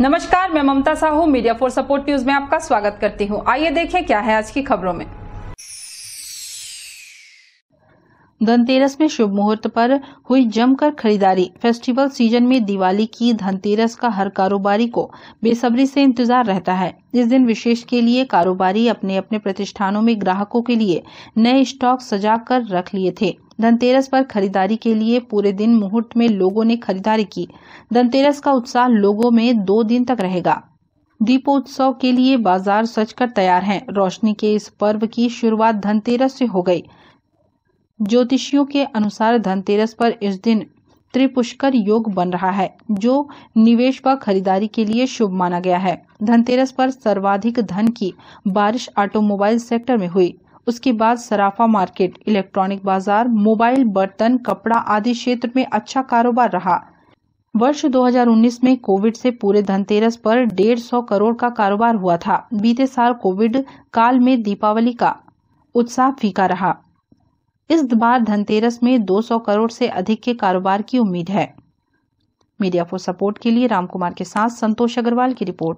नमस्कार, मैं Mamta Sahu media for support news में आपका स्वागत करती हूं। आइए देखें क्या है आज की खबरों में। धनतेरस में शुभ मुहूर्त पर हुई जमकर खरीदारी। फेस्टिवल सीजन में दिवाली की धनतेरस का हर कारोबारी को बेसब्री से इंतजार रहता है। इस दिन विशेष के लिए कारोबारी अपने अपने प्रतिष्ठानों में ग्राहकों के लिए नए स्टॉक सजा कर रख लिए थे। धनतेरस पर खरीदारी के लिए पूरे दिन मुहूर्त में लोगों ने खरीदारी की। धनतेरस का उत्साह लोगों में 2 दिन तक रहेगा। दीपोत्सव के लिए बाजार सजकर तैयार हैं। रोशनी के इस पर्व की शुरुआत धनतेरस से हो गई। ज्योतिषियों के अनुसार धनतेरस पर इस दिन त्रिपुष्कर योग बन रहा है, जो निवेश व खरीदारी के लिए शुभ माना गया है। धनतेरस पर सर्वाधिक धन की बारिश ऑटोमोबाइल सेक्टर में हुई। उसके बाद सराफा मार्केट, इलेक्ट्रॉनिक बाजार, मोबाइल, बर्तन, कपड़ा आदि क्षेत्र में अच्छा कारोबार रहा। वर्ष 2019 में कोविड से पूरे धनतेरस पर 150 करोड़ का कारोबार हुआ था। बीते साल कोविड काल में दीपावली का उत्साह फीका रहा। इस बार धनतेरस में 200 करोड़ से अधिक के कारोबार की उम्मीद है। मीडिया फॉर सपोर्ट के लिए रामकुमार के साथ संतोष अग्रवाल की रिपोर्ट।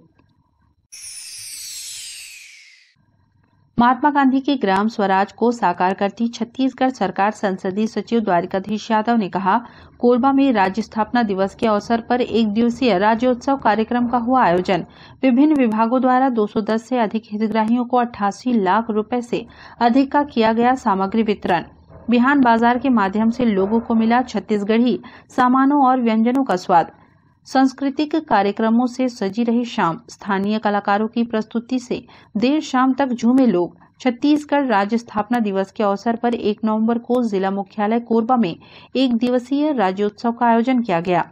महात्मा गांधी के ग्राम स्वराज को साकार करती छत्तीसगढ़ सरकार संसदीय सचिव द्वारिकाधीश यादव ने कहा, कोरबा में राज्य स्थापना दिवस के अवसर पर 1 दिवसीय राज्योत्सव कार्यक्रम का हुआ आयोजन। विभिन्न विभागों द्वारा 210 से अधिक हितग्राहियों को 88 लाख रुपए से अधिक का किया गया सामग्री वितरण। बिहान बाजार के माध्यम से लोगों को मिला छत्तीसगढ़ी सामानों और व्यंजनों का स्वाद। सांस्कृतिक कार्यक्रमों से सजी रही शाम। स्थानीय कलाकारों की प्रस्तुति से देर शाम तक झूमे लोग। छत्तीसगढ़ राज्य स्थापना दिवस के अवसर पर 1 नवंबर को जिला मुख्यालय कोरबा में 1 दिवसीय राज्योत्सव का आयोजन किया गया।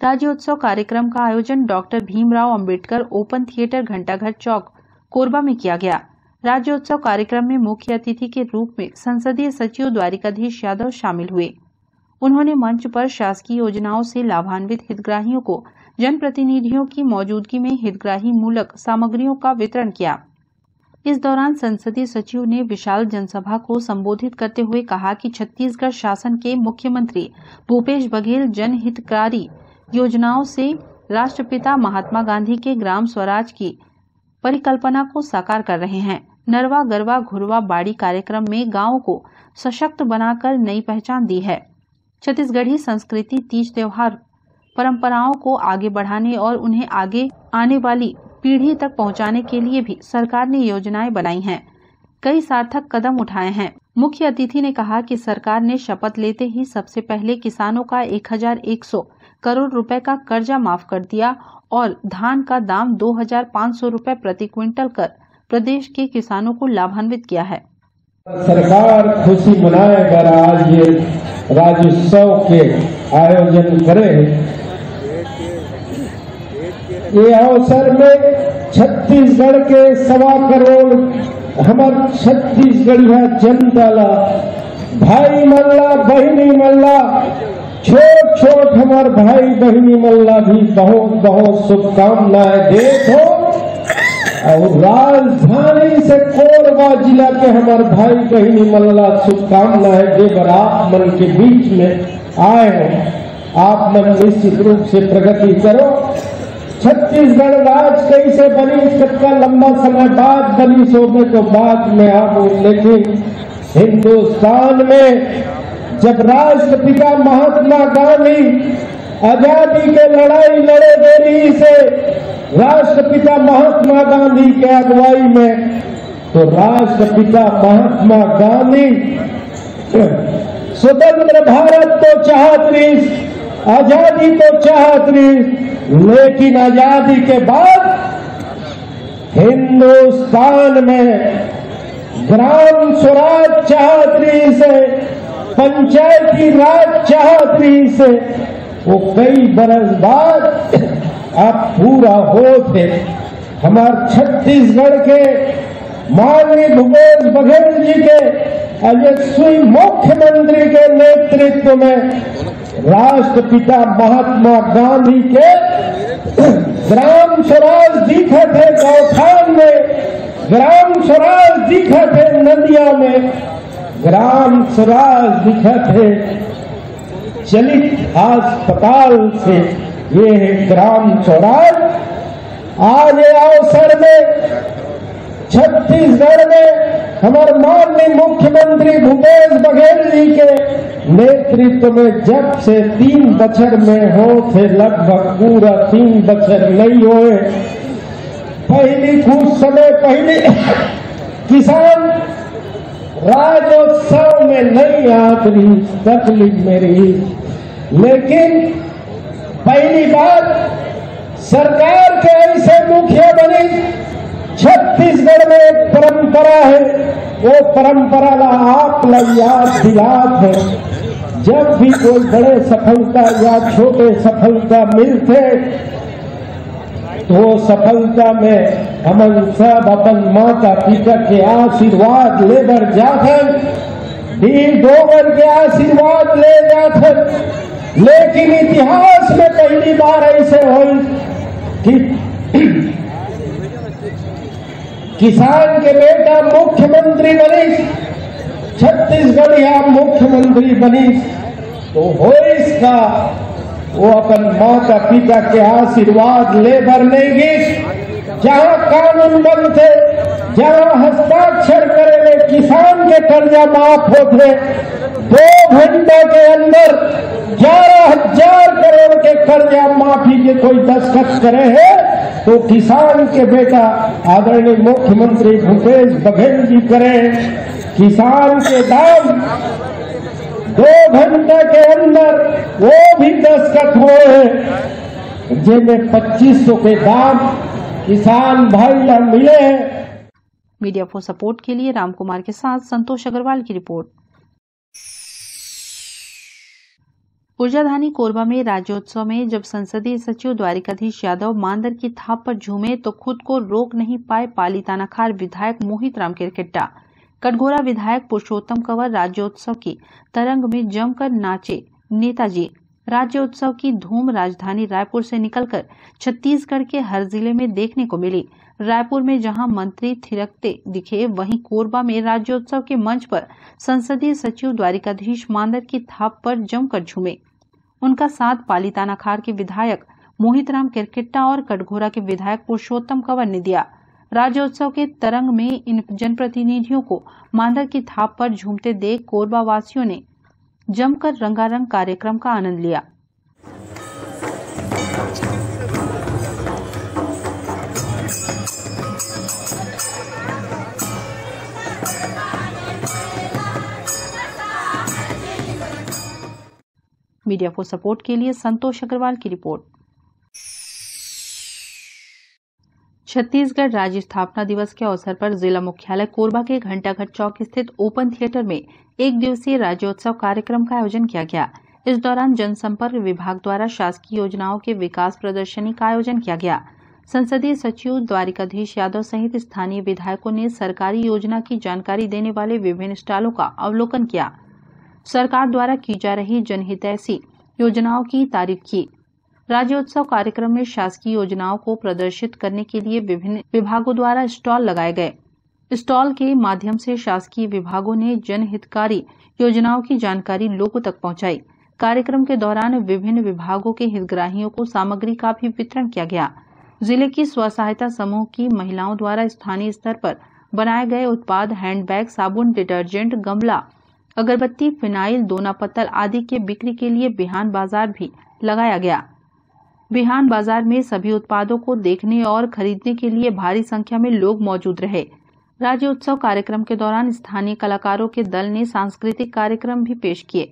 राज्योत्सव कार्यक्रम का आयोजन doctor Bhimrao Ambedkar open theatre Ghantaghar Chowk Korba में किया गया। राज्योत्सव कार्यक्रम में मुख्य अतिथि के रूप में संसदीय सचिव द्वारिकाधीश यादव शामिल हुए। उन्होंने मंच पर शासकीय योजनाओं से लाभान्वित हितग्राहियों को जनप्रतिनिधियों की मौजूदगी में हितग्राही मूलक सामग्रियों का वितरण किया। इस दौरान संसदीय सचिव ने विशाल जनसभा को संबोधित करते हुए कहा कि छत्तीसगढ़ शासन के मुख्यमंत्री भूपेश बघेल जनहितकारी योजनाओं से राष्ट्रपिता महात्मा गांधी के ग्राम स्वराज की परिकल्पना को साकार कर रहे हैं। नरवा गरवा घुरवा बाड़ी कार्यक्रम में गांवों को सशक्त बनाकर नई पहचान दी है। छत्तीसगढ़ी संस्कृति, तीज त्योहार परंपराओं को आगे बढ़ाने और उन्हें आगे आने वाली पीढ़ी तक पहुंचाने के लिए भी सरकार ने योजनाएं बनाई हैं। कई सार्थक कदम उठाए हैं। मुख्य अतिथि ने कहा कि सरकार ने शपथ लेते ही सबसे पहले किसानों का 1100 करोड़ रुपए का कर्जा माफ कर दिया और धान का दाम 2500 रुपए प्रति क्विंटल कर प्रदेश के किसानों को लाभान्वित किया है। सरकार खुशी मनाएगा आज ये राज्योत्सव के आयोजन करे। ये अवसर में छत्तीसगढ़ के 1.25 करोड़ हमार छत्तीसगढ़िया जनता ला, भाई मल्ला बहनी मल्ला, छोट छोट हमार भाई बहनी मल्ला भी बहुत बहुत शुभकामनाएं देते हो। और राजधानी से कोरबा जिला के हमारे भाई बहनी मल्ला शुभकामनाएं देकर आप मन के बीच में आए हो। आप मन निश्चित रूप से प्रगति करो। छत्तीसगढ़ राज्य कैसे बनी, सबका लंबा समय बाद बनी, सोने तो बाद में आप, लेकिन हिंदुस्तान में जब राष्ट्रपिता महात्मा गांधी आजादी के लड़ाई लड़े देरी से राष्ट्रपिता महात्मा गांधी के अगुवाई में, तो राष्ट्रपिता महात्मा गांधी स्वतंत्र भारत तो चाहत रही, आजादी तो चाहत रही, लेकिन आजादी के बाद हिंदुस्तान में ग्राम स्वराज चाहत रही से, पंचायती राज चाहत रही से, वो कई बरस बाद अब पूरा होते। हमारे छत्तीसगढ़ के माननीय भूपेश बघेल जी के यशस्वी मुख्यमंत्री के नेतृत्व में राष्ट्रपिता महात्मा गांधी के ग्राम स्वराज दिखे थे गौठान में, ग्राम स्वराज दिखे थे नदिया में, ग्राम स्वराज दिखे थे चलित अस्पताल से। ये है ग्राम स्वराज। आज ये अवसर में छत्तीसगढ़ में हमारे माननीय मुख्यमंत्री भूपेश बघेल जी के नेतृत्व में जब से 3 बछर में हो थे, लगभग पूरा 3 बछर नहीं हुए। पहली कुछ समय पहले किसान राज्योत्सव में नहीं आती, तकलीफ में रही, लेकिन पहली बार सरकार के ऐसे मुखिया बने। छत्तीसगढ़ में एक परंपरा है, वो परंपरा ला आप लोग याद दिलात है। जब भी कोई बड़े सफलता या छोटे सफलता मिलते तो वो सफलता में हम सब अपन माता पिता के आशीर्वाद लेकर जाते, वीर डोगर के आशीर्वाद ले जाते। लेकिन इतिहास में पहली बार ऐसे हुई कि किसान के बेटा मुख्यमंत्री बनी, छत्तीसगढ़ या मुख्यमंत्री बनी, तो हो इसका वो अपन माता पिता के आशीर्वाद ले भर लेंगे। जहां कानून बनते, जहां हस्ताक्षर करे किसान के कर्जा माफ होते, 2 घंटे के अंदर 11,000 करोड़ के कर्जा माफी के कोई दस्तखत करे है तो किसान के बेटा आदरणीय मुख्यमंत्री भूपेश बघेल जी करें। किसान के दाम 2 घंटे के अंदर वो भी दस्तखत हुए, जिनमें 2500 के दाम किसान भाई ला मिले। मीडिया फॉर सपोर्ट के लिए रामकुमार के साथ संतोष अग्रवाल की रिपोर्ट। ऊर्जाधानी कोरबा में राज्योत्सव में जब संसदीय सचिव द्वारिकाधीश यादव मांदर की थाप पर झूमे तो खुद को रोक नहीं पाए पाली तानाखार विधायक मोहित राम किरकिट्टा। कटघोरा विधायक पुरुषोत्तम कंवर राज्योत्सव की तरंग में जमकर नाचे। नेताजी राज्योत्सव की धूम राजधानी रायपुर से निकलकर छत्तीसगढ़ के हर जिले में देखने को मिली। रायपुर में जहां मंत्री थिरकते दिखे, वहीं कोरबा में राज्योत्सव के मंच पर संसदीय सचिव द्वारिकाधीश मांदर की थाप पर जमकर झूमे। उनका साथ पाली तानाखार के विधायक मोहित राम किरकिट्टा और कटघोरा के विधायक पुरुषोत्तम कंवर ने दिया। राज्योत्सव के तरंग में इन जनप्रतिनिधियों को मांदर की थाप पर झूमते देख कोरबा वासियों ने जमकर रंगारंग कार्यक्रम का आनंद लिया। मीडिया फॉर सपोर्ट के लिए संतोष अग्रवाल की रिपोर्ट। छत्तीसगढ़ राज्य स्थापना दिवस के अवसर पर जिला मुख्यालय कोरबा के घंटाघर चौक स्थित ओपन थिएटर में 1 दिवसीय राज्योत्सव कार्यक्रम का आयोजन किया गया। इस दौरान जनसंपर्क विभाग द्वारा शासकीय योजनाओं के विकास प्रदर्शनी का आयोजन किया गया। संसदीय सचिव द्वारिकाधीश यादव सहित स्थानीय विधायकों ने सरकारी योजना की जानकारी देने वाले विभिन्न स्टॉलों का अवलोकन किया। सरकार द्वारा की जा रही जनहितैषी योजनाओं की तारीफ की। राज्योत्सव कार्यक्रम में शासकीय योजनाओं को प्रदर्शित करने के लिए विभिन्न विभागों द्वारा स्टॉल लगाए गए। स्टॉल के माध्यम से शासकीय विभागों ने जनहितकारी योजनाओं की जानकारी लोगों तक पहुंचाई। कार्यक्रम के दौरान विभिन्न विभागों के हितग्राहियों को सामग्री का भी वितरण किया गया। जिले की स्व सहायता समूह की महिलाओं द्वारा स्थानीय स्तर पर बनाए गए उत्पाद हैंडबैग, साबुन, डिटर्जेंट, गमला, अगरबत्ती, फिनाइल, दोना पत्तल आदि के बिक्री के लिए बिहान बाजार भी लगाया गया। बिहान बाजार में सभी उत्पादों को देखने और खरीदने के लिए भारी संख्या में लोग मौजूद रहे। राज्योत्सव कार्यक्रम के दौरान स्थानीय कलाकारों के दल ने सांस्कृतिक कार्यक्रम भी पेश किए।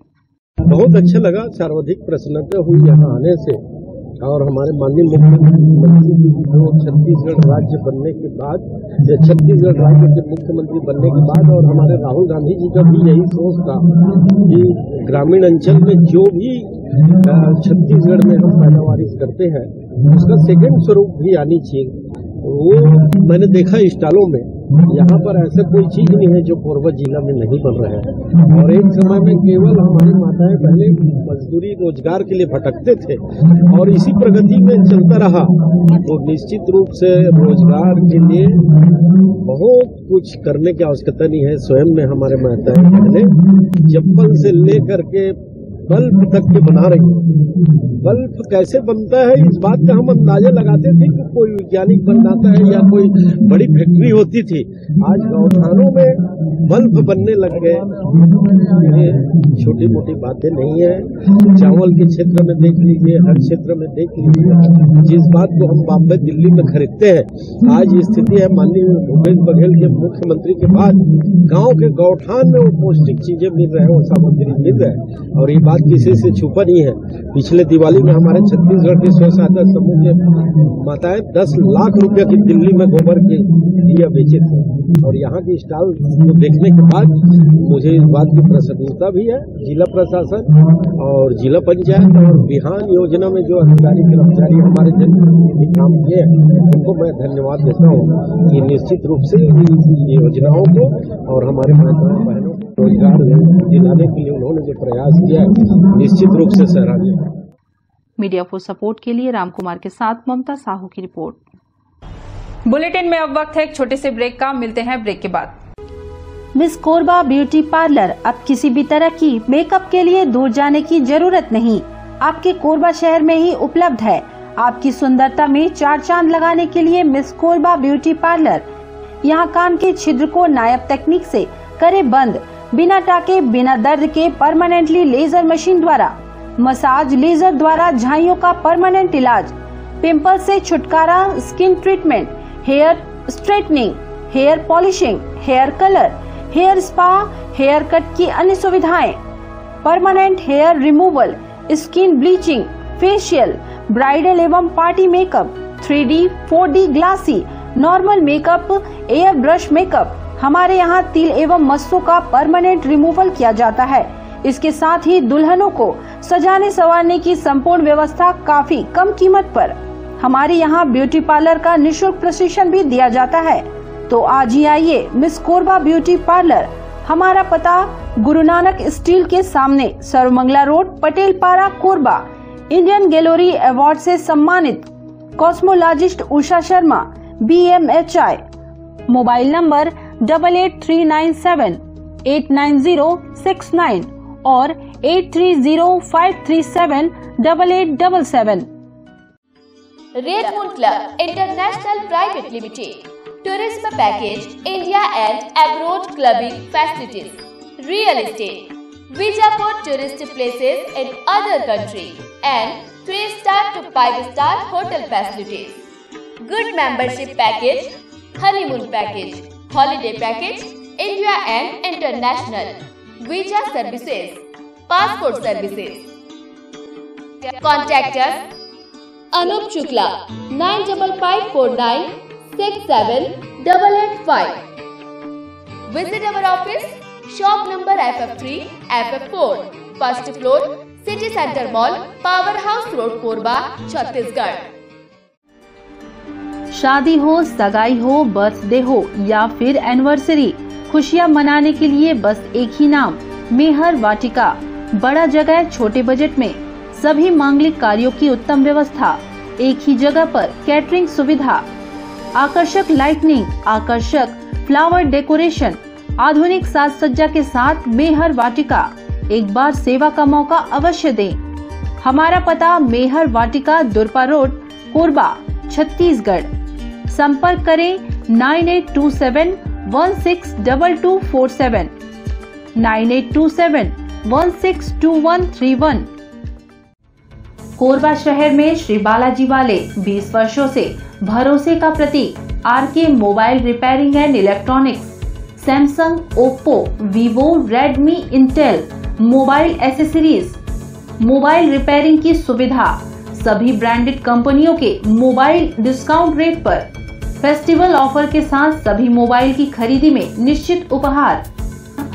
बहुत अच्छा लगा, सर्वाधिक प्रसन्नता हुई यहाँ आने से। और हमारे माननीय मुख्यमंत्री जो छत्तीसगढ़ राज्य बनने के बाद, छत्तीसगढ़ राज्य के मुख्यमंत्री बनने के बाद, और हमारे राहुल गांधी जी का भी यही सोच था कि ग्रामीण अंचल में जो भी छत्तीसगढ़ में हम पैदावार करते हैं उसका सेकंड स्वरूप भी आनी चाहिए। वो मैंने देखा स्टॉलों में, यहाँ पर ऐसा कोई चीज नहीं है जो कोरबा जिला में नहीं बन रहा है। और एक समय में केवल हमारी माताएं पहले मजदूरी रोजगार के लिए भटकते थे और इसी प्रगति में चलता रहा। तो निश्चित रूप से रोजगार के लिए बहुत कुछ करने की आवश्यकता नहीं है। स्वयं में हमारे माताएं पहले चप्पल से लेकर के बल्ब तक के बना रही है। बल्ब कैसे बनता है इस बात का हम अंदाजा लगाते थे कि कोई वैज्ञानिक बनाता है या कोई बड़ी फैक्ट्री होती थी। आज गौठानों में बल्ब बनने लग गए। ये छोटी मोटी बातें नहीं है। चावल के क्षेत्र में देख लीजिए, हर क्षेत्र में देख लीजिए। जिस बात को हम बॉम्बे दिल्ली में खरीदते हैं, आज ये स्थिति है। माननीय भूपेश बघेल के मुख्यमंत्री के बाद गांव के गौठान में वो पौष्टिक चीजें मिल रहे हैं, वो सामग्री मिल रहा है। और ये बात किसी से छुपा नहीं है। पिछले दिवाली में हमारे छत्तीसगढ़ के स्व सहायता समूह के माताएं 10 लाख रुपया की दिल्ली में गोबर के दिया बेचे थे। और यहाँ की स्टॉल को देखने के बाद मुझे इस बात की प्रसन्नता भी है। जिला प्रशासन और जिला पंचायत और बिहान योजना में जो अधिकारी कर्मचारी हमारे जनप्रतिनिधि काम किए हैं, उनको मैं धन्यवाद देता हूँ कि निश्चित रूप से योजनाओं को और हमारे माताओं बहनों को रोजगार दिलाने के लिए उन्होंने जो प्रयास किया है, निश्चित रूप से सराहनीय है। मीडिया फॉर सपोर्ट के लिए रामकुमार के साथ ममता साहू की रिपोर्ट। बुलेटिन में अब वक्त है एक छोटे से ब्रेक का। मिलते हैं ब्रेक के बाद। मिस कोरबा ब्यूटी पार्लर अब किसी भी तरह की मेकअप के लिए दूर जाने की जरूरत नहीं, आपके कोरबा शहर में ही उपलब्ध है। आपकी सुंदरता में 4 चांद लगाने के लिए मिस कोरबा ब्यूटी पार्लर। यहाँ कान के छिद्र को नायाब तकनीक से करे बंद, बिना टाके बिना दर्द के परमानेंटली लेजर मशीन द्वारा, मसाज लेजर द्वारा झाइयों का परमानेंट इलाज, पिंपल से छुटकारा, skin treatment, hair straightening, hair polishing, hair colour, hair spa, hair cut की अन्य सुविधाएं, permanent hair removal, skin bleaching, facial, bridal एवं party makeup, 3D, 4D glassy, normal makeup, air brush makeup. हमारे यहाँ तिल एवं मस्सों का परमानेंट रिमूवल किया जाता है। इसके साथ ही दुल्हनों को सजाने संवारने की संपूर्ण व्यवस्था काफी कम कीमत पर। हमारे यहाँ ब्यूटी पार्लर का निःशुल्क प्रशिक्षण भी दिया जाता है। तो आज ही आइए मिस कोरबा ब्यूटी पार्लर। हमारा पता गुरु नानक स्टील के सामने, सर्वमंगला रोड, पटेल पारा, कोरबा। इंडियन गैलरी अवार्ड से सम्मानित cosmologist Usha Sharma, BMHI। Mobile number 8839789069 और 8305378877। Red moon club international private limited, tourism package, India and abroad clubbing facilities, real estate, visa for tourist places in other country, and 3-star to 5-star hotel facilities. Good membership package, honeymoon package, holiday package, India and international, visa services, passport services. Contact us Anup Shukla 9554967885. Visit our office, shop number FF3, FF4, first floor, City Center Mall, Power House Road, Korba, Chhattisgarh. शादी हो, सगाई हो, birthday हो या फिर anniversary, खुशियां मनाने के लिए बस एक ही नाम, मेहर वाटिका। बड़ा जगह, छोटे बजट में सभी मांगलिक कार्यों की उत्तम व्यवस्था, एक ही जगह पर कैटरिंग सुविधा, आकर्षक लाइटनिंग, आकर्षक फ्लावर डेकोरेशन, आधुनिक साज सज्जा के साथ मेहर वाटिका। एक बार सेवा का मौका अवश्य दें। हमारा पता मेहर वाटिका, दुरपा रोड, कोरबा, छत्तीसगढ़। संपर्क करें 9827162247, 9827162131। कोरबा शहर में श्री बालाजी वाले 20 वर्षों से भरोसे का प्रतीक RK mobile repairing and electronics, Samsung, Oppo, Vivo, Redmi, Intel mobile accessories, mobile repairing की सुविधा, सभी ब्रांडेड कंपनियों के मोबाइल डिस्काउंट रेट पर, फेस्टिवल ऑफर के साथ सभी मोबाइल की खरीदी में निश्चित उपहार।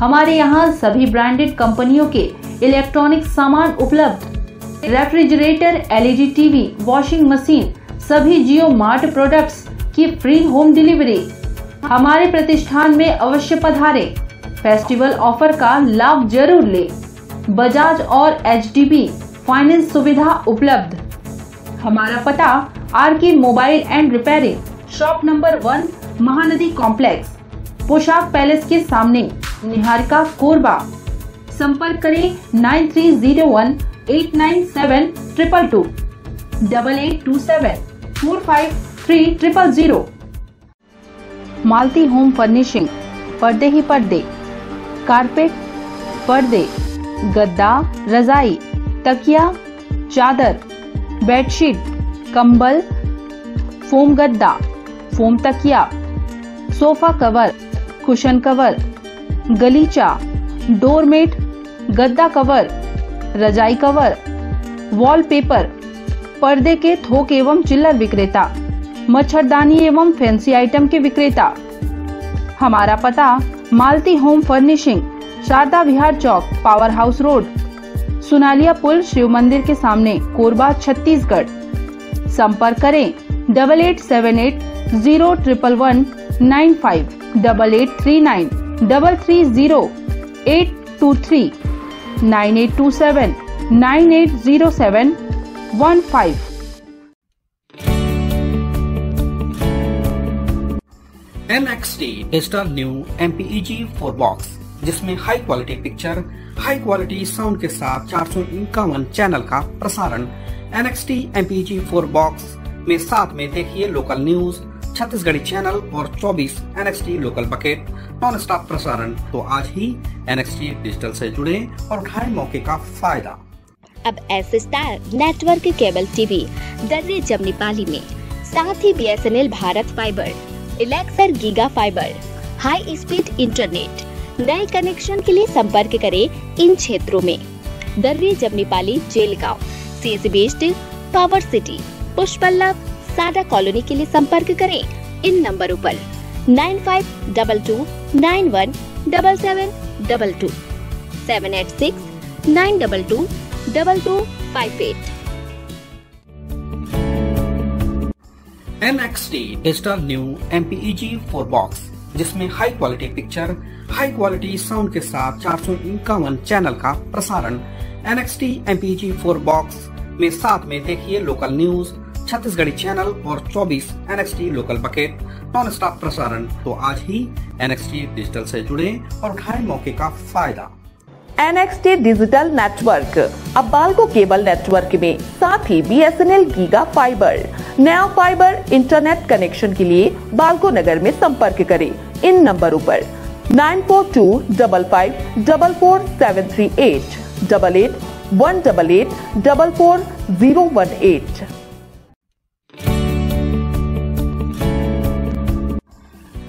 हमारे यहाँ सभी ब्रांडेड कंपनियों के इलेक्ट्रॉनिक सामान उपलब्ध, refrigerator, LED TV, washing machine, सभी जियो मार्ट प्रोडक्ट्स की फ्री होम डिलीवरी। हमारे प्रतिष्ठान में अवश्य पधारें। फेस्टिवल ऑफर का लाभ जरूर ले। बजाज और HDB फाइनेंस सुविधा उपलब्ध। हमारा पता RK mobile and repairing, shop number 1, Mahanadi complex, Poshak palace के सामने, निहारिका, कोरबा। संपर्क करें 9301897222 8827453000। मालती होम फर्निशिंग, पर्दे ही पर्दे, कारपेट, पर्दे, गद्दा, रजाई, तकिया, चादर, बेडशीट, कंबल, फोम गद्दा, फोम तकिया, सोफा कवर, कुशन कवर, गलीचा, डोरमेट, गद्दा कवर, रजाई कवर, वॉलपेपर, पर्दे के थोक एवं चिल्लर विक्रेता, मच्छरदानी एवं फैंसी आइटम के विक्रेता। हमारा पता मालती होम फर्निशिंग, शारदा विहार चौक, पावर हाउस रोड, सुनालिया पुल, शिव मंदिर के सामने, कोरबा, छत्तीसगढ़। संपर्क करें 8878011195 8839330823 9827980715। NXT digital new MPEG 4 box, जिसमें high quality picture, high quality sound के साथ 451 चैनल का प्रसारण। NXT MPEG 4 बॉक्स में साथ में देखिए लोकल न्यूज, छत्तीसगढ़ी चैनल और 24 NXT local bucket non stop प्रसारण। तो आज ही NXT डिजिटल से जुड़े और उठाएं मौके का फायदा। अब S star network cable TV Darri Jamnipali में, साथ ही BSNL भारत फाइबर, इलेक्सर giga fibre, high speed internet. नए कनेक्शन के लिए संपर्क करें इन क्षेत्रों में: Darri Jamnipali, Jelgaon, CSB steel, power city, Pushpallabh, Sada colony. के लिए संपर्क करें इन नंबरों पर 9522917722 786-922-2258। NXT digital new MPEG 4 box, जिसमें high quality picture, high quality sound के साथ 451 चैनल का प्रसारण। NXT MPEG 4 बॉक्स में साथ में देखिए लोकल न्यूज, छत्तीसगढ़ी चैनल और 24 NXT local bucket non stop प्रसारण। तो आज ही NXT डिजिटल से जुड़े और उठाएं मौके का फायदा। NXT डिजिटल नेटवर्क अब बाल्को केबल नेटवर्क में, साथ ही BSNL गीगा फाइबर। नया फाइबर इंटरनेट कनेक्शन के लिए बाल्को नगर में संपर्क करें इन नंबरों पर 9425544738 8818844018।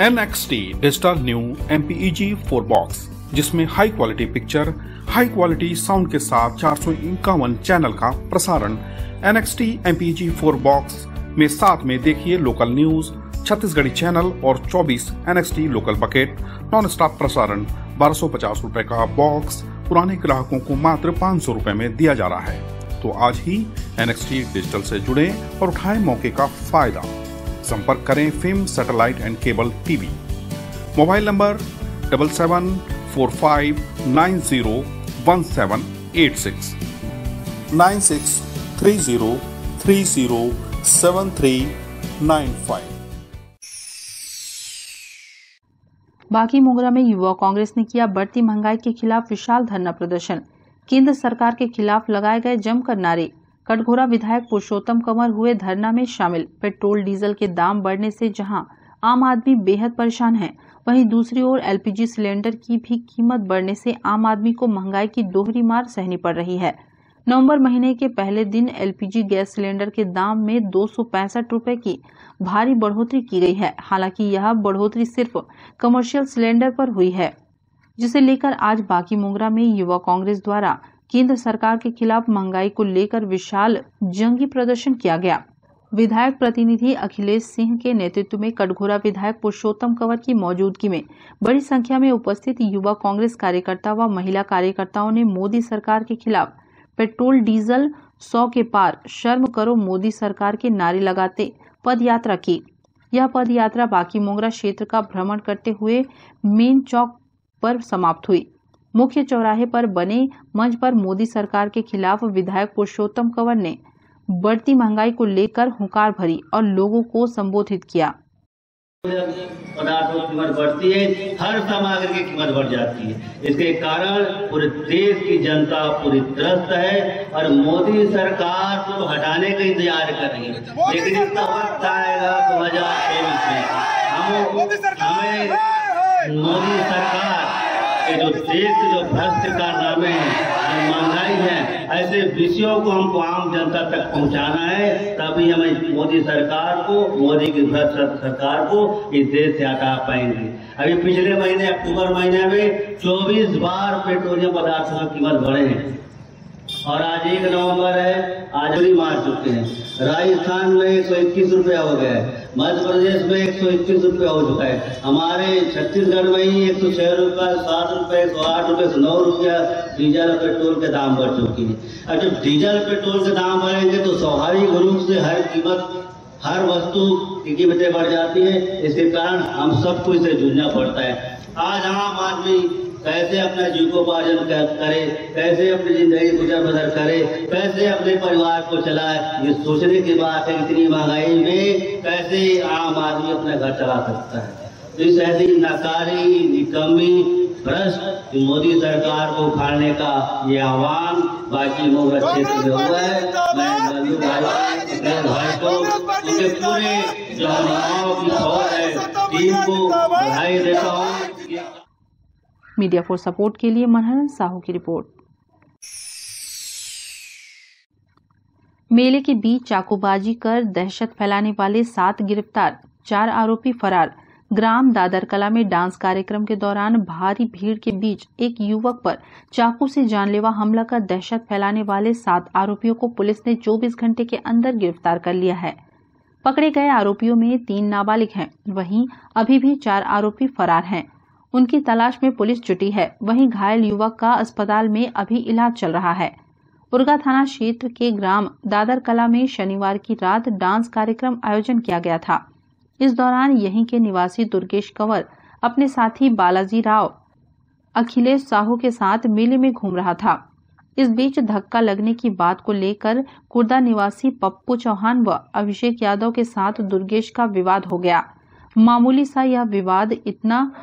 NXT digital new MPEG 4 box, जिसमें high quality picture, high quality sound के साथ 451 चैनल का प्रसारण। NXT MPEG 4 बॉक्स में साथ में देखिए लोकल न्यूज, छत्तीसगढ़ी चैनल और 24 NXT local bucket non stop प्रसारण। 1250 रुपए का बॉक्स पुराने ग्राहकों को मात्र 500 रुपए में दिया जा रहा है। तो आज ही NXT डिजिटल से जुड़े और उठाएं मौके का फायदा। संपर्क करें film satellite and cable TV. Mobile number 7745901786 9630307395। बाकी मोगरा में युवा कांग्रेस ने किया बढ़ती महंगाई के खिलाफ विशाल धरना प्रदर्शन। केंद्र सरकार के खिलाफ लगाए गए जमकर नारे। कटघोरा विधायक पुरुषोत्तम कंवर हुए धरना में शामिल। पेट्रोल डीजल के दाम बढ़ने से जहां आम आदमी बेहद परेशान है, वहीं दूसरी ओर LPG सिलेंडर की भी कीमत बढ़ने से आम आदमी को महंगाई की दोहरी मार सहनी पड़ रही है। नवंबर महीने के पहले दिन LPG गैस सिलेंडर के दाम में 265 रुपए की भारी बढ़ोतरी की गई है। हालांकि यह बढ़ोतरी सिर्फ कमर्शियल सिलेंडर पर हुई है, जिसे लेकर आज बाकी मोगरा में युवा कांग्रेस द्वारा केंद्र सरकार के खिलाफ महंगाई को लेकर विशाल जंगी प्रदर्शन किया गया। विधायक प्रतिनिधि अखिलेश सिंह के नेतृत्व में कटघोरा विधायक पुरुषोत्तम कंवर की मौजूदगी में बड़ी संख्या में उपस्थित युवा कांग्रेस कार्यकर्ता व महिला कार्यकर्ताओं ने मोदी सरकार के खिलाफ पेट्रोल डीजल 100 के पार, शर्म करो मोदी सरकार के नारे लगाते पद यात्रा की। यह पद यात्रा बाकी मोगरा क्षेत्र का भ्रमण करते हुए मेन चौक पर समाप्त हुई। मुख्य चौराहे पर बने मंच पर मोदी सरकार के खिलाफ विधायक पुरुषोत्तम कंवर ने बढ़ती महंगाई को लेकर हुंकार भरी और लोगों को संबोधित किया। पदार्थों की कीमत बढ़ती है, हर सामग्री की कीमत बढ़ जाती है। इसके कारण पूरे देश की जनता पूरी त्रस्त है और मोदी सरकार को हटाने का इंतजार कर रही है। लेकिन इसका वक्त आएगा 2023 में हमें मोदी सरकार के जो देश के जो भ्रष्ट कारनामे हैं, जो महंगाई है, ऐसे विषयों को हमको आम जनता तक पहुंचाना है। तभी हमें मोदी सरकार को, मोदी की भ्रष्ट सरकार को इस देश से हटा पाएंगे। अभी पिछले महीने अक्टूबर महीने में 24 बार पेट्रोलियम पदार्थों की कीमत बढ़े हैं और आज 1 नवंबर है, आज भी मार चुके हैं। राजस्थान में 121 रुपया हो गया है, मध्य प्रदेश में 121 रुपया हो चुका है, हमारे छत्तीसगढ़ में ही 106 रुपया, 7 रुपये, 108 रुपये, 9 रुपया डीजल और पेट्रोल के दाम बढ़ चुके हैं। अब जब डीजल पेट्रोल के दाम बढ़ेंगे तो स्वाभाविक रूप से हर वस्तु की कीमतें बढ़ जाती है। इसके कारण हम सबको इससे जूझना पड़ता है। आज आम आदमी कैसे अपना जीविकोपार्जन करे, कैसे अपनी जिंदगी गुजर बसर करे, कैसे अपने परिवार को चलाए, ये सोचने की बात है। इतनी महंगाई में कैसे आम आदमी अपना घर चला सकता है। तो इस ऐसी नाकारी, निकम्मी, भ्रष्ट मोदी सरकार को उखाड़ने का ये आह्वान बाकी मोगरा क्षेत्र में हुआ है। मैं बंधु भाई को उनके पूरे जो हमाराओं की फौज है टीम को बधाई देता हूँ। मीडिया फॉर सपोर्ट के लिए मनहरन साहू की रिपोर्ट। मेले के बीच चाकूबाजी कर दहशत फैलाने वाले 7 गिरफ्तार, 4 आरोपी फरार। ग्राम दादरकला में डांस कार्यक्रम के दौरान भारी भीड़ के बीच एक युवक पर चाकू से जानलेवा हमला कर दहशत फैलाने वाले 7 आरोपियों को पुलिस ने 24 घंटे के अंदर गिरफ्तार कर लिया है। पकड़े गए आरोपियों में 3 नाबालिग हैं, वहीं अभी भी 4 आरोपी फरार हैं। उनकी तलाश में पुलिस जुटी है। वहीं घायल युवक का अस्पताल में अभी इलाज चल रहा है। उरगा थाना क्षेत्र के ग्राम दादरकला में शनिवार की रात डांस कार्यक्रम आयोजन किया गया था। इस दौरान यहीं के निवासी दुर्गेश कंवर अपने साथी बालाजी राव, अखिलेश साहू के साथ मेले में घूम रहा था। इस बीच धक्का लगने की बात को लेकर कुर्दा निवासी पप्पू चौहान व अभिषेक यादव के साथ दुर्गेश का विवाद हो गया। मामूली सा यह विवाद इतना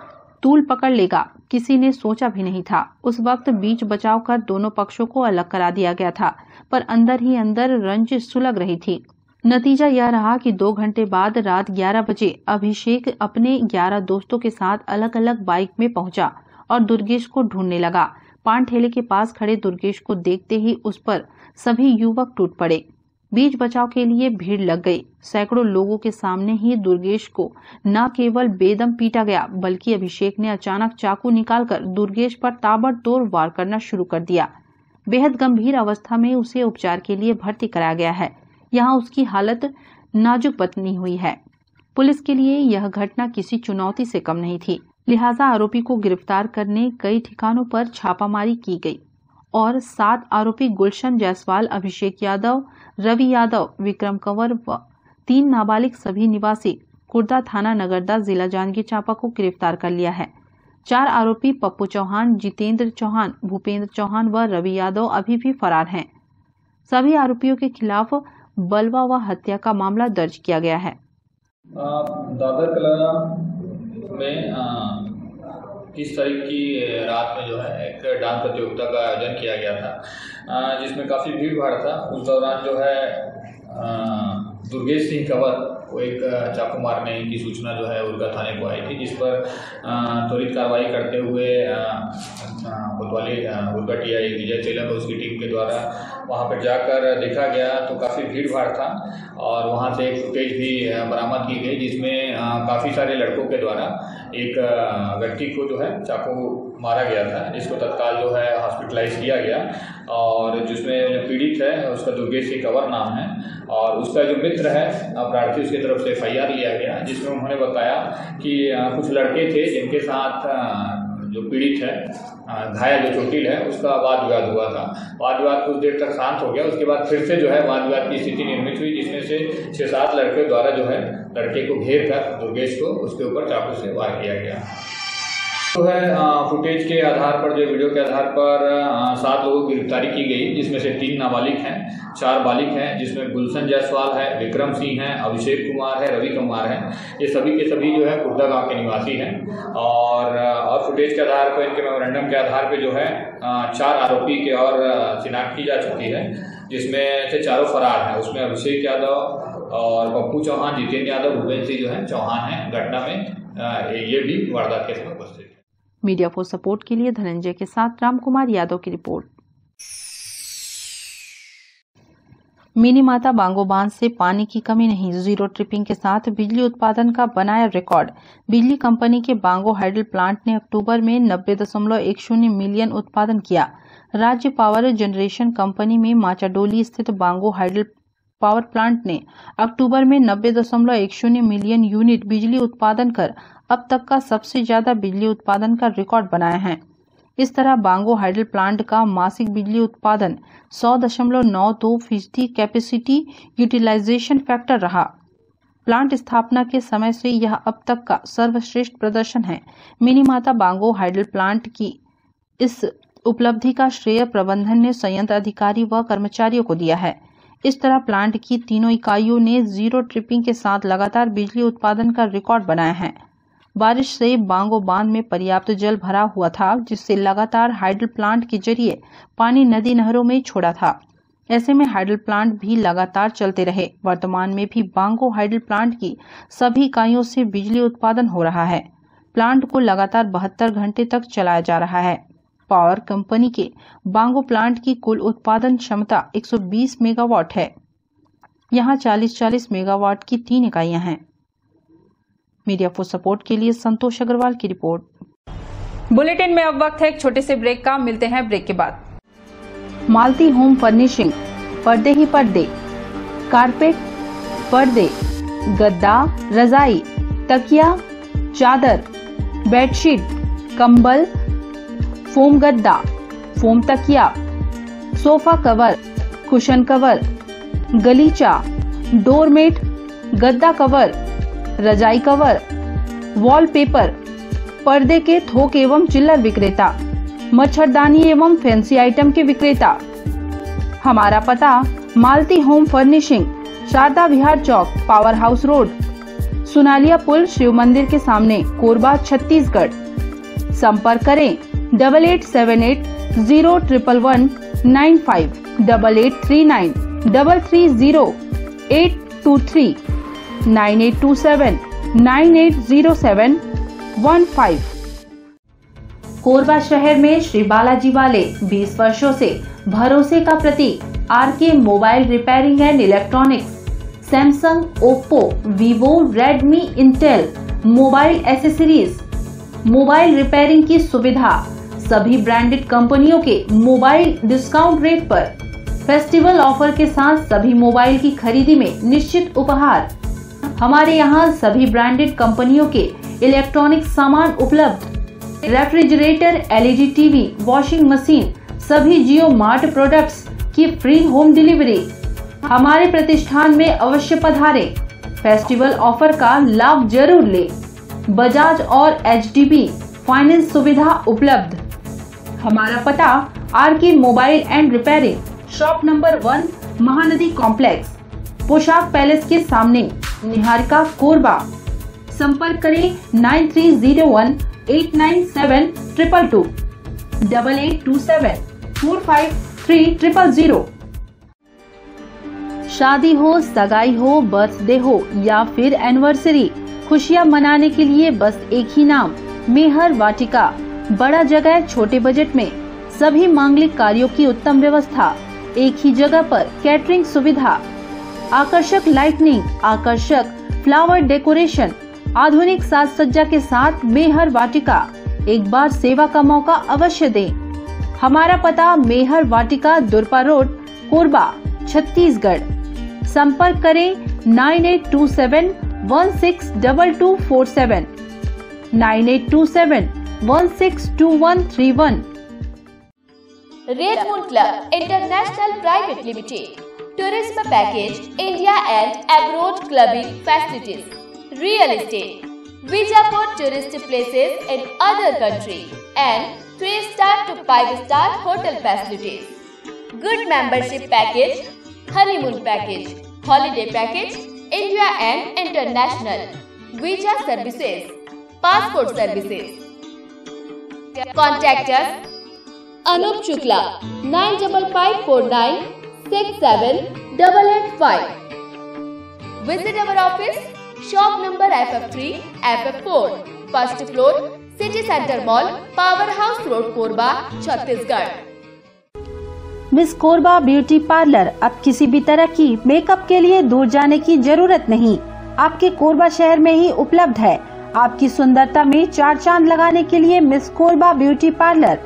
तूल पकड़ लेगा किसी ने सोचा भी नहीं था। उस वक्त बीच बचाव कर दोनों पक्षों को अलग करा दिया गया था, पर अंदर ही अंदर रंजिश सुलग रही थी। नतीजा यह रहा कि 2 घंटे बाद रात 11 बजे अभिषेक अपने 11 दोस्तों के साथ अलग अलग बाइक में पहुंचा और दुर्गेश को ढूंढने लगा। पान ठेले के पास खड़े दुर्गेश को देखते ही उस पर सभी युवक टूट पड़े। बीच बचाव के लिए भीड़ लग गई। सैकड़ों लोगों के सामने ही दुर्गेश को न केवल बेदम पीटा गया, बल्कि अभिषेक ने अचानक चाकू निकालकर दुर्गेश पर ताबड़तोड़ वार करना शुरू कर दिया। बेहद गंभीर अवस्था में उसे उपचार के लिए भर्ती कराया गया है। यहाँ उसकी हालत नाजुक बनी हुई है। पुलिस के लिए यह घटना किसी चुनौती से कम नहीं थी, लिहाजा आरोपी को गिरफ्तार करने कई ठिकानों पर छापामारी की गई और 7 आरोपी गुलशन जायसवाल, अभिषेक यादव, रवि यादव, विक्रम कंवर व 3 नाबालिग सभी निवासी कुर्दा थाना नगरदा जिला जांजगीर चांपा को गिरफ्तार कर लिया है। 4 आरोपी पप्पू चौहान, जितेंद्र चौहान, भूपेंद्र चौहान व रवि यादव अभी भी फरार हैं। सभी आरोपियों के खिलाफ बलवा व हत्या का मामला दर्ज किया गया है। दादरकला में 30 तारीख की रात में जो है एक डांस प्रतियोगिता का आयोजन किया गया था, जिसमें काफ़ी भीड़ भाड़ था। उस दौरान जो है दुर्गेश सिंह कंवर को एक चाकू मारने की सूचना जो है उरगा थाने को आई थी, जिस पर त्वरित कार्रवाई करते हुए कोतवाली उरगा टीआई विजय तेलंग और उसकी टीम के द्वारा वहां पर जाकर देखा गया तो काफ़ी भीड़ भाड़ था और वहां से एक फुटेज भी बरामद की गई, जिसमें काफ़ी सारे लड़कों के द्वारा एक व्यक्ति को जो है चाकू मारा गया था, जिसको तत्काल जो है हॉस्पिटलाइज किया गया और जिसमें जो पीड़ित है उसका दुर्गेश सिंह कंवर नाम है और उसका जो मित्र है अपराधी उसकी तरफ से FIR लिया गया, जिसमें उन्होंने बताया कि कुछ लड़के थे जिनके साथ जो पीड़ित है घायल जो चोटिल है उसका वाद विवाद हुआ था। वाद विवाद कुछ देर तक शांत हो गया, उसके बाद फिर से जो है वाद विवाद की स्थिति निर्मित हुई, जिसमें से 6-7 लड़के द्वारा जो है लड़के को घेर कर दुर्गेश को उसके ऊपर चाकू से वार किया गया। तो है फुटेज के आधार पर, जो वीडियो के आधार पर 7 लोगों की गिरफ्तारी की गई, जिसमें से 3 नाबालिग हैं 4 बालिक हैं, जिसमें गुलशन जायसवाल है, विक्रम सिंह है, अभिषेक कुमार है, रवि कुमार है। ये सभी के सभी जो है खुर्दा गांव के निवासी हैं और फुटेज के आधार पर, इनके मेमोरेंडम के आधार पर जो है 4 आरोपी के और शिनाख्त की जा चुकी है, जिसमें से 4 फरार हैं। उसमें अभिषेक यादव और पप्पू चौहान, जितेंद्र यादव, भूपेंद्र सिंह जो है चौहान है। घटना में ये भी वारदात के समय उपस्थित है। मीडिया फॉर सपोर्ट के लिए धनंजय के साथ रामकुमार यादव की रिपोर्ट। मिनी माता बांगो बांध से पानी की कमी नहीं, जीरो ट्रिपिंग के साथ बिजली उत्पादन का बनाया रिकॉर्ड। बिजली कंपनी के बांगो हाइडल प्लांट ने अक्टूबर में 90.10 मिलियन उत्पादन किया। राज्य पावर जनरेशन कंपनी में माचाडोली स्थित बांगो हाइडल पावर प्लांट ने अक्टूबर में 90.10 मिलियन यूनिट बिजली उत्पादन कर अब तक का सबसे ज्यादा बिजली उत्पादन का रिकॉर्ड बनाया है। इस तरह बांगो हाइडल प्लांट का मासिक बिजली उत्पादन 100.92% कैपेसिटी यूटिलाइजेशन फैक्टर रहा। प्लांट स्थापना के समय से यह अब तक का सर्वश्रेष्ठ प्रदर्शन है। मिनी माता बांगो हाइडल प्लांट की इस उपलब्धि का श्रेय प्रबंधन ने संयंत्र अधिकारी व कर्मचारियों को दिया है। इस तरह प्लांट की तीनों इकाइयों ने जीरो ट्रिपिंग के साथ लगातार बिजली उत्पादन का रिकॉर्ड बनाया है। बारिश से बांगो बांध में पर्याप्त जल भरा हुआ था, जिससे लगातार हाइडल प्लांट के जरिए पानी नदी नहरों में छोड़ा था। ऐसे में हाइडल प्लांट भी लगातार चलते रहे। वर्तमान में भी बांगो हाइडल प्लांट की सभी इकाइयों से बिजली उत्पादन हो रहा है। प्लांट को लगातार 72 घंटे तक चलाया जा रहा है। पावर कंपनी के बांगो प्लांट की कुल उत्पादन क्षमता 120 मेगावाट है। यहाँ 40-40 मेगावाट की 3 इकाइयां हैं। मीडिया फॉर सपोर्ट के लिए संतोष अग्रवाल की रिपोर्ट। बुलेटिन में अब वक्त है एक छोटे से ब्रेक का। मिलते हैं ब्रेक के बाद। मालती होम फर्निशिंग, पर्दे ही पर्दे, कारपेट, पर्दे, गद्दा, रजाई, तकिया, चादर, बेडशीट, कंबल, फोम गद्दा, फोम तकिया, सोफा कवर, कुशन कवर, गलीचा, डोरमेट, गद्दा कवर, रजाई कवर, वॉलपेपर, पर्दे के थोक एवं चिल्लर विक्रेता, मच्छरदानी एवं फैंसी आइटम के विक्रेता। हमारा पता मालती होम फर्निशिंग, शारदा विहार चौक, पावर हाउस रोड, सुनालिया पुल, शिव मंदिर के सामने, कोरबा, छत्तीसगढ़। संपर्क करें 8878011195, 8839330823, 9827980715। कोरबा शहर में श्री बालाजी वाले 20 वर्षों से भरोसे का प्रतीक R K mobile repairing and electronics, Samsung, Oppo, Vivo, Redmi, Intel mobile accessories, mobile repairing की सुविधा, सभी ब्रांडेड कंपनियों के मोबाइल डिस्काउंट रेट पर, फेस्टिवल ऑफर के साथ सभी मोबाइल की खरीदी में निश्चित उपहार। हमारे यहाँ सभी ब्रांडेड कंपनियों के इलेक्ट्रॉनिक सामान उपलब्ध, refrigerator, LED TV, washing machine, सभी जियो मार्ट प्रोडक्ट्स की फ्री होम डिलीवरी। हमारे प्रतिष्ठान में अवश्य पधारें। फेस्टिवल ऑफर का लाभ जरूर लें। बजाज और एचडीबी फाइनेंस सुविधा उपलब्ध। हमारा पता RK mobile and repairing, shop number 1, Mahanadi complex, Poshak palace के सामने, निहारिका, कोरबा। संपर्क करें 9301897222, 8827453000। शादी हो, सगाई हो, बर्थडे हो या फिर एनिवर्सरी, खुशियां मनाने के लिए बस एक ही नाम, मेहर वाटिका। बड़ा जगह, छोटे बजट में सभी मांगलिक कार्यों की उत्तम व्यवस्था, एक ही जगह पर कैटरिंग सुविधा, आकर्षक लाइटनिंग, आकर्षक फ्लावर डेकोरेशन, आधुनिक साज सज्जा के साथ मेहर वाटिका। एक बार सेवा का मौका अवश्य दें। हमारा पता मेहर वाटिका, दुरपा रोड, कोरबा, छत्तीसगढ़। संपर्क करें 9827162247, 9827162131। Red moon club international private limited, tourism package, India and abroad clubbing facilities, real estate, visa for tourist places in other country, and 3-star to 5-star hotel facilities. Good membership package, honeymoon package, holiday package, India and international, visa services, passport services. Contact us Anup Shukla 9554967885. Visit our office, shop number FF3, FF4, first floor, City Center Mall, Power House Road, Korba, Chhattisgarh. Miss Korba beauty parlour अब किसी भी तरह की makeup के लिए दूर जाने की जरूरत नहीं, आपके कोरबा शहर में ही उपलब्ध है। आपकी सुंदरता में चार चांद लगाने के लिए मिस कोरबा ब्यूटी पार्लर।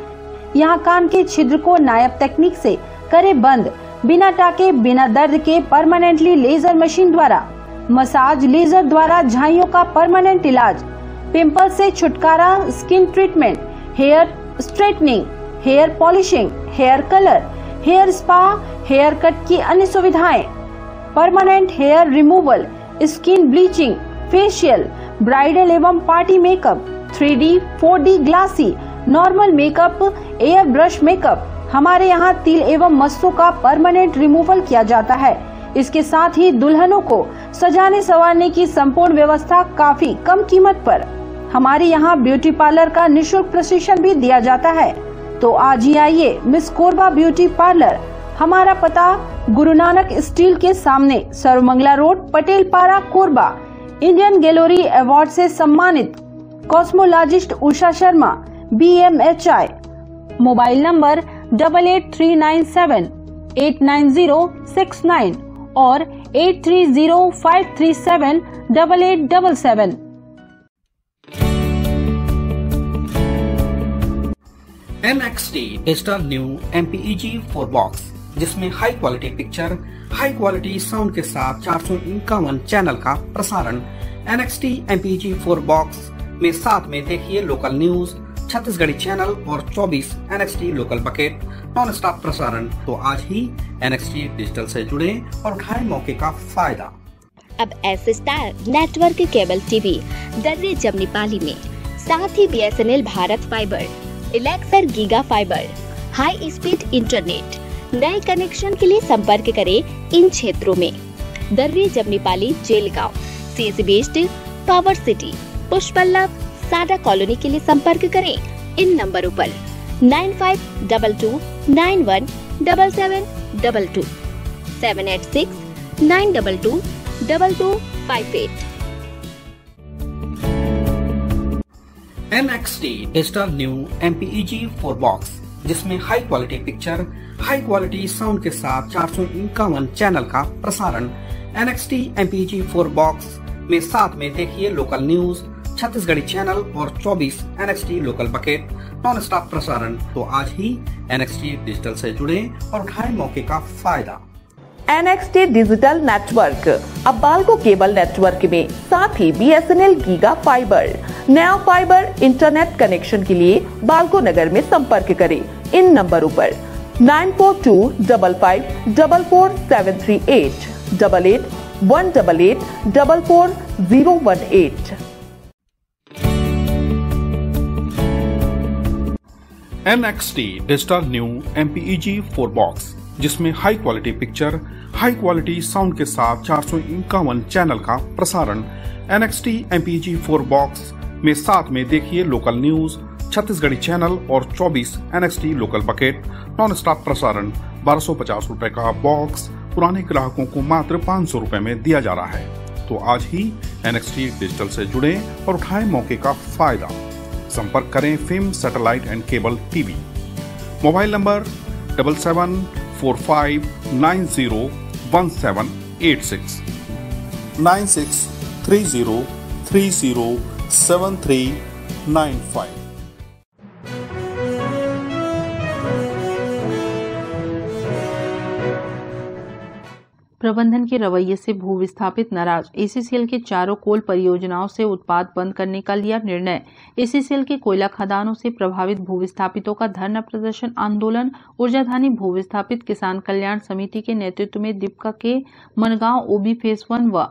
यहाँ कान के छिद्र को नायाब तकनीक से करे बंद, बिना टाके बिना दर्द के परमानेंटली लेजर मशीन द्वारा, मसाज लेजर द्वारा झाइयों का परमानेंट इलाज, पिंपल से छुटकारा, skin treatment, hair straightening, hair polishing, hair colour, hair spa, hair cut की अन्य सुविधाएं, permanent hair removal, skin bleaching, facial, bridal एवं party makeup, 3D, 4D glassy, normal makeup, air brush makeup. हमारे यहाँ तिल एवं मस्सों का परमानेंट रिमूवल किया जाता है। इसके साथ ही दुल्हनों को सजाने संवारने की संपूर्ण व्यवस्था काफी कम कीमत पर। हमारे यहाँ ब्यूटी पार्लर का निःशुल्क प्रशिक्षण भी दिया जाता है। तो आज ही आइए मिस कोरबा ब्यूटी पार्लर। हमारा पता गुरु नानक स्टील के सामने, सर्वमंगला रोड, पटेल पारा, कोरबा। इंडियन गैलरी अवार्ड से सम्मानित cosmologist Usha Sharma, BMHI। Mobile number 8839789069 और 8305378877। NXT digital new MPEG 4 box, जिसमें high quality picture, high quality sound के साथ 451 चैनल का प्रसारण। NXT MPEG 4 बॉक्स में साथ में देखिए लोकल न्यूज, छत्तीसगढ़ी चैनल और 24 NXT local bucket non stop प्रसारण। तो आज ही NXT डिजिटल से जुड़े और उठाएं मौके का फायदा। अब S star network cable TV Darri Jamnipali में, साथ ही BSNL भारत फाइबर, इलेक्सर giga fibre, high speed internet. नए कनेक्शन के लिए संपर्क करें इन क्षेत्रों में: Darri Jamnipali, Jelgaon, CSC based, power city, Pushpallabh, Sada colony के लिए संपर्क करें इन नंबरों पर 9522917722, 786-922-2258। NXT digital new MPEG 4 box, जिसमें high quality picture, high quality sound के साथ 451 चैनल का प्रसारण। NXT MPEG 4 बॉक्स में साथ में देखिए लोकल न्यूज, छत्तीसगढ़ी चैनल और 24 NXT local bucket non stop प्रसारण। तो आज ही NXT डिजिटल से जुड़े और उठाएं मौके का फायदा। NXT डिजिटल नेटवर्क अब बाल्को केबल नेटवर्क में, साथ ही BSNL गीगा फाइबर। नया फाइबर इंटरनेट कनेक्शन के लिए बाल्को नगर में संपर्क करें इन नंबरों पर 9425544738, 8818844018। NXT digital new MPEG 4 box, जिसमें high quality picture, high quality sound के साथ 451 चैनल का प्रसारण। NXT MPEG 4 बॉक्स में साथ में देखिए लोकल न्यूज, छत्तीसगढ़ी चैनल और 24 NXT local bucket non stop प्रसारण। 1250 रुपए का बॉक्स पुराने ग्राहकों को मात्र 500 रुपए में दिया जा रहा है। तो आज ही NXT डिजिटल से जुड़े और उठाएं मौके का फायदा। संपर्क करें film satellite and cable TV. Mobile number 7745901786, 9630307395। प्रबंधन के रवैये से भू विस्थापित नाराज, ACCL के चारों कोल परियोजनाओं से उत्पाद बंद करने का लिया निर्णय। ACCL के कोयला खदानों से प्रभावित भू विस्थापितों का धरना प्रदर्शन आंदोलन ऊर्जाधानी भू विस्थापित किसान कल्याण समिति के नेतृत्व में दीपका के मनगांव OB फेज 1 व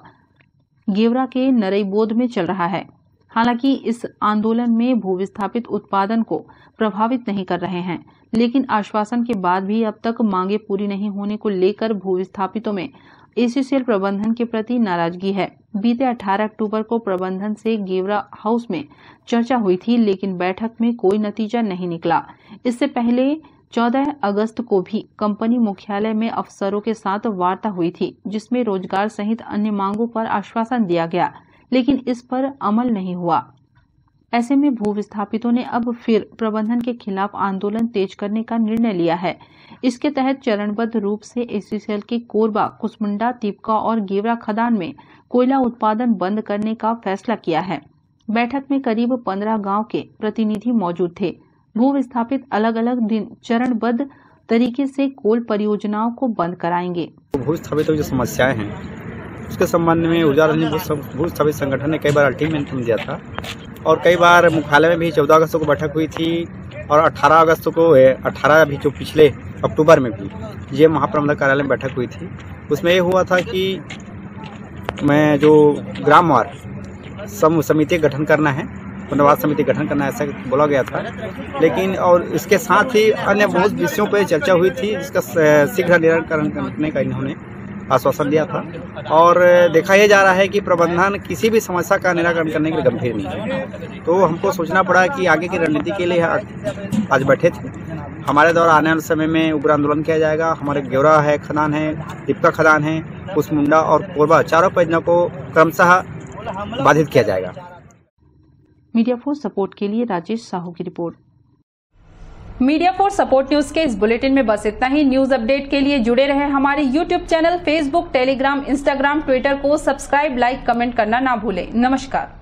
गेवरा के नरईबोध में चल रहा है। हालांकि इस आंदोलन में भूविस्थापित उत्पादन को प्रभावित नहीं कर रहे हैं, लेकिन आश्वासन के बाद भी अब तक मांगे पूरी नहीं होने को लेकर भूविस्थापितों में एसीसीएल प्रबंधन के प्रति नाराजगी है। बीते 18 अक्टूबर को प्रबंधन से गेवरा हाउस में चर्चा हुई थी, लेकिन बैठक में कोई नतीजा नहीं निकला। इससे पहले 14 अगस्त को भी कंपनी मुख्यालय में अफसरों के साथ वार्ता हुई थी, जिसमें रोजगार सहित अन्य मांगों पर आश्वासन दिया गया, लेकिन इस पर अमल नहीं हुआ। ऐसे में भूविस्थापितों ने अब फिर प्रबंधन के खिलाफ आंदोलन तेज करने का निर्णय लिया है। इसके तहत चरणबद्ध रूप से एसीसीएल के कोरबा, कुसमुंडा, तिपका और गेवरा खदान में कोयला उत्पादन बंद करने का फैसला किया है। बैठक में करीब 15 गांव के प्रतिनिधि मौजूद थे। भूविस्थापित अलग अलग दिन चरणबद्ध तरीके से कोल परियोजनाओं को बंद कराएंगे। भूविस्थापितों की जो समस्याएं हैं उसके संबंध में ऊर्जा भूविस्थापित संगठन ने कई बार अल्टीमेटम दिया था और कई बार मुख्यालय में भी 14 अगस्त को बैठक हुई थी और 18 अगस्त को 18 भी जो पिछले अक्टूबर में भी ये महाप्रबंधक कार्यालय में बैठक हुई थी। उसमें ये हुआ था कि मैं जो ग्रामवार समिति गठन करना है, पुनर्वास समिति गठन करना है, ऐसा बोला गया था। लेकिन और इसके साथ ही अन्य बहुत विषयों पर चर्चा हुई थी, जिसका शीघ्र निराकरण करने का इन्होंने आश्वासन दिया था। और देखा यह जा रहा है कि प्रबंधन किसी भी समस्या का निराकरण करने के लिए गंभीर नहीं है। तो हमको सोचना पड़ा कि आगे की रणनीति के लिए आज बैठे थे। हमारे द्वारा आने वाले समय में उग्र आंदोलन किया जाएगा। हमारे गेवरा है, खदान है, तिपका खदान है, कुसमुंडा और कोरबा, चारों परियोजनाओं को क्रमशः बाधित किया जाएगा। मीडिया फॉर सपोर्ट के लिए राजेश साहू की report. Media for support news के इस बुलेटिन में बस इतना ही। न्यूज अपडेट के लिए जुड़े रहे हमारे YouTube channel, Facebook, Telegram, Instagram, Twitter को सब्सक्राइब, लाइक, कमेंट करना ना भूलें। नमस्कार।